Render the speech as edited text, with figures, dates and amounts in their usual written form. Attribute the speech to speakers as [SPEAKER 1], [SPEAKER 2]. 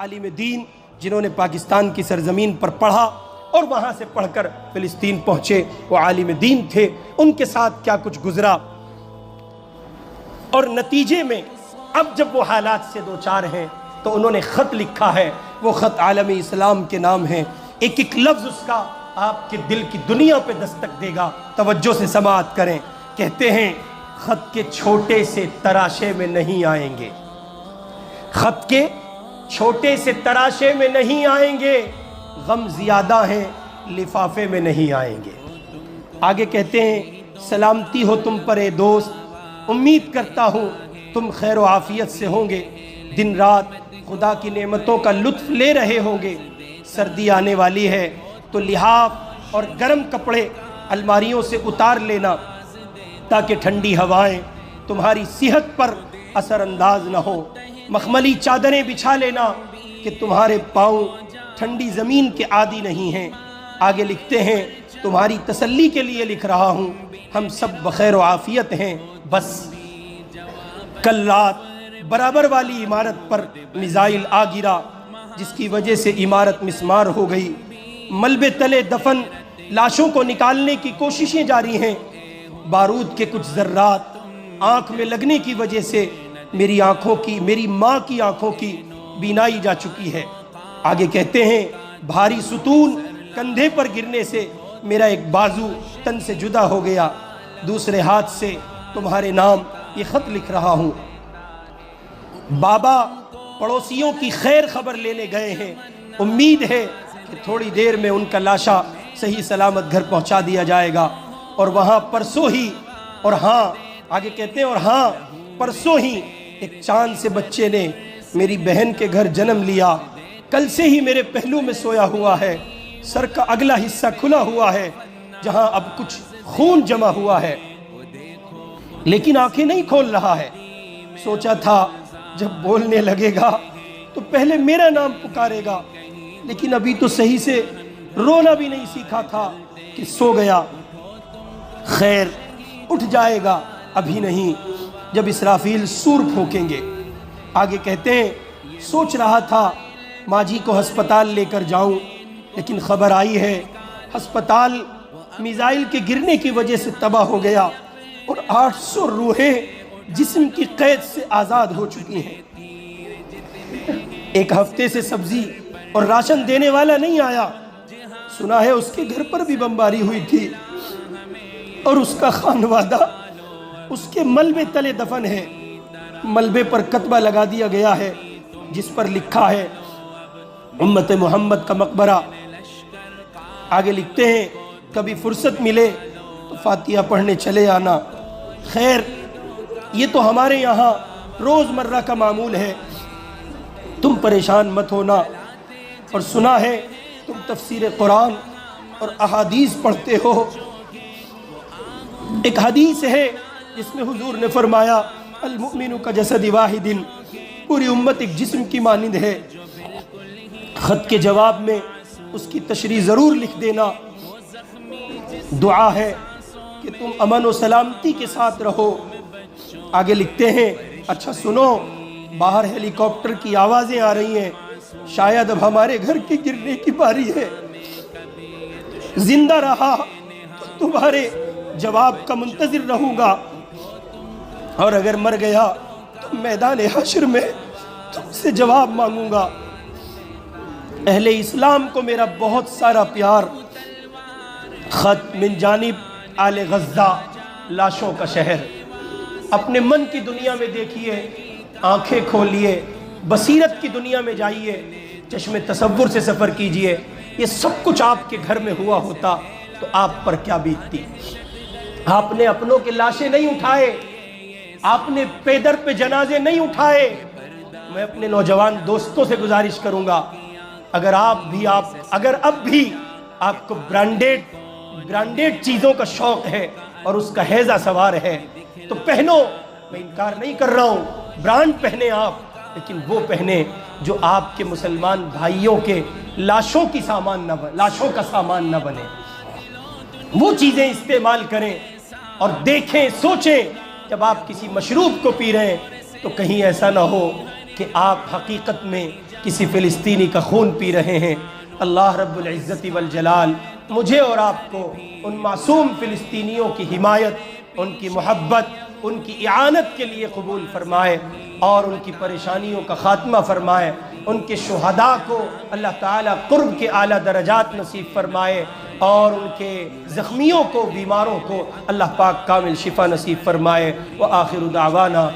[SPEAKER 1] عالم دین جنہوں نے پاکستان کی سرزمین پر پڑھا اور وہاں سے پڑھ کر فلسطین پہنچے، وہ عالم دین تھے، ان کے ساتھ کیا کچھ گزرا، اور نتیجے میں اب جب وہ حالات سے دوچار ہیں تو انہوں نے خط لکھا ہے، وہ خط عالم اسلام کے نام ہے، ایک ایک لفظ اس کا آپ کے دل کی دنیا پہ دستک دے گا، توجہ سے سماعت کریں۔ کہتے ہیں خط کے چھوٹے سے تراشے میں نہیں آئیں گے، خط کے چھوٹے سے تراشے میں نہیں آئیں گے، غم زیادہ ہیں لفافے میں نہیں آئیں گے۔ آگے کہتے ہیں سلامتی ہو تم پر اے دوست، امید کرتا ہوں تم خیر و عافیت سے ہوں گے، دن رات خدا کی نعمتوں کا لطف لے رہے ہوں گے، سردی آنے والی ہے تو لحاف اور گرم کپڑے الماریوں سے اتار لینا تاکہ ٹھنڈی ہوائیں تمہاری صحت پر اثر انداز نہ ہو، مخملی چادریں بچھا لینا کہ تمہارے پاؤں ٹھنڈی زمین کے عادی نہیں ہیں۔ آگے لکھتے ہیں تمہاری تسلی کے لیے لکھ رہا ہوں، ہم سب بخیر و عافیت ہیں، بس کل رات برابر والی عمارت پر میزائل آ گرا جس کی وجہ سے عمارت مسمار ہو گئی، ملبے تلے دفن لاشوں کو نکالنے کی کوششیں جاری ہیں، بارود کے کچھ ذرات آنکھ میں لگنے کی وجہ سے میری ماں کی آنکھوں کی بینائی جا چکی ہے۔ آگے کہتے ہیں بھاری ستون کندھے پر گرنے سے میرا ایک بازو تن سے جدا ہو گیا، دوسرے ہاتھ سے تمہارے نام یہ خط لکھ رہا ہوں۔ بابا پڑوسیوں کی خیر خبر لینے گئے ہیں، امید ہے کہ تھوڑی دیر میں ان کا لاشا صحیح سلامت گھر پہنچا دیا جائے گا، اور وہاں پرسوں ہی، اور ہاں آگے کہتے ہیں اور ہاں پرسوں ہی ایک چاند سے بچے نے میری بہن کے گھر جنم لیا، کل سے ہی میرے پہلو میں سویا ہوا ہے، سر کا اگلا حصہ کھلا ہوا ہے جہاں اب کچھ خون جمع ہوا ہے، لیکن آنکھیں نہیں کھول رہا ہے۔ سوچا تھا جب بولنے لگے گا تو پہلے میرا نام پکارے گا، لیکن ابھی تو صحیح سے رونا بھی نہیں سیکھا تھا کہ سو گیا، خیر اٹھ جائے گا ابھی نہیں جب اسرافیل سور پھونکیں گے۔ آگے کہتے ہیں سوچ رہا تھا ماجی کو ہسپتال لے کر جاؤں، لیکن خبر آئی ہے ہسپتال میزائل کے گرنے کی وجہ سے تباہ ہو گیا اور 800 روحیں جسم کی قید سے آزاد ہو چکی ہیں۔ ایک ہفتے سے سبزی اور راشن دینے والا نہیں آیا، سنا ہے اس کے گھر پر بھی بمباری ہوئی تھی اور اس کا خانوادہ اس کے ملبے تلے دفن ہے، ملبے پر کتبہ لگا دیا گیا ہے جس پر لکھا ہے امت محمد کا مقبرہ۔ آگے لکھتے ہیں کبھی فرصت ملے تو فاتحہ پڑھنے چلے آنا۔ خیر یہ تو ہمارے یہاں روز مرہ کا معمول ہے، تم پریشان مت ہونا۔ اور سنا ہے تم تفسیر قرآن اور احادیث پڑھتے ہو، ایک حدیث ہے جس میں حضور نے فرمایا المؤمن کا جسد واحد، پوری امت ایک جسم کی مانند ہے۔ خط کے جواب میں اس کی تشریح ضرور لکھ دینا، دعا ہے کہ تم امن و سلامتی کے ساتھ رہو۔ آگے لکھتے ہیں اچھا سنو، باہر ہیلی کاپٹر کی آوازیں آ رہی ہیں، شاید اب ہمارے گھر کے گرنے کی باری ہے، زندہ رہا تو تمہارے جواب کا منتظر رہوں گا، اور اگر مر گیا تو میدان حشر میں تم سے جواب مانگوں گا۔ اہل اسلام کو میرا بہت سارا پیار۔ خط من جانب آل غزہ، لاشوں کا شہر۔ اپنے من کی دنیا میں دیکھیے، آنکھیں کھولیے، بصیرت کی دنیا میں جائیے، چشم تصور سے سفر کیجئے، یہ سب کچھ آپ کے گھر میں ہوا ہوتا تو آپ پر کیا بیتتی۔ آپ نے اپنوں کے لاشیں نہیں اٹھائے، آپ نے پیدر پہ جنازے نہیں اٹھائے۔ میں اپنے نوجوان دوستوں سے گزارش کروں گا، اگر اب بھی آپ کو برانڈیڈ چیزوں کا شوق ہے اور اس کا ہیضہ سوار ہے تو پہنو، میں انکار نہیں کر رہا ہوں، برانڈ پہنے آپ، لیکن وہ پہنے جو آپ کے مسلمان بھائیوں کے لاشوں کا سامان نہ بنے۔ وہ چیزیں استعمال کریں اور دیکھیں، سوچیں، جب آپ کسی مشروب کو پی رہے ہیں تو کہیں ایسا نہ ہو کہ آپ حقیقت میں کسی فلسطینی کا خون پی رہے ہیں، اللہ رب العزت والجلال مجھے اور آپ کو ان معصوم فلسطینیوں کی حمایت، ان کی محبت، ان کی اعانت کے لیے قبول فرمائے اور ان کی پریشانیوں کا خاتمہ فرمائے۔ ان کے شہداء کو اللہ تعالیٰ قرب کے اعلیٰ درجات نصیب فرمائے اور ان کے زخمیوں کو، بیماروں کو اللہ پاک کامل شفا نصیب فرمائے۔ وآخر دعوانا